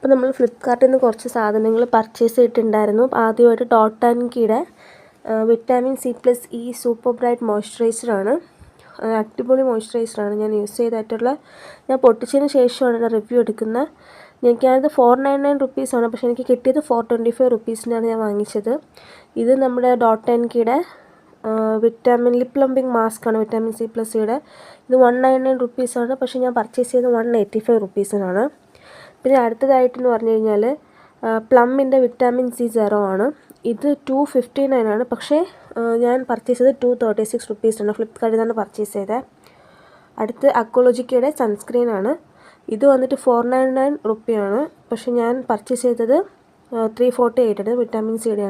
അപ്പോൾ നമ്മൾ ഫ്ലിപ്കാർട്ടിൽ നിന്ന് കുറച്ച് സാധനങ്ങൾ പർച്ചേസ് ചെയ്തിട്ടുണ്ടായിരുന്നു. ആദ്യമായിട്ട് ഡോട്ട് ആൻഡ് കീയുടെ വിറ്റാമിൻ C+E സൂപ്പർ ബ്രൈറ്റ് മോയ്സ്ചറൈസറാണ്. അടിപൊളി മോയ്സ്ചറൈസറാണ്. ഞാൻ യൂസ് ചെയ്തിട്ടുള്ള, ഞാൻ പൊട്ടിച്ചതിന് ശേഷമാണ് റിവ്യൂ എടുക്കുന്നത്. എനിക്കത് 499 റുപ്പീസാണ്, പക്ഷേ എനിക്ക് കിട്ടിയത് 425 റുപ്പീസിനാണ് ഞാൻ വാങ്ങിച്ചത്. ഇത് നമ്മുടെ ഡോട്ട് ആൻഡ് കീയുടെ വിറ്റാമിൻ ലിപ് പ്ലംബിംഗ് മാസ്കാണ്, വിറ്റാമിൻ C+Eയുടെ. ഇത് 199 റുപ്പീസാണ്, പക്ഷേ ഞാൻ പർച്ചേസ് ചെയ്തത് 185 റുപ്പീസിനാണ്. പിന്നെ അടുത്തതായിട്ടെന്ന് പറഞ്ഞു കഴിഞ്ഞാൽ പ്ലമ്മിൻ്റെ വിറ്റാമിൻ C0 ആണ്. ഇത് 259 ആണ്, പക്ഷേ ഞാൻ പർച്ചേസ് ചെയ്തത് 236 റുപ്പീസാണ്. ഫ്ലിപ്കാർട്ടിൽ നിന്നാണ് പർച്ചേസ് ചെയ്തത്. അടുത്ത് അക്കോളജിക്കയുടെ സൺസ്ക്രീനാണ്. ഇത് വന്നിട്ട് 499 റുപ്പിയാണ്, പക്ഷേ ഞാൻ പർച്ചേസ് ചെയ്തത് 348 ആണ്, വിറ്റാമിൻ സിയുടെ.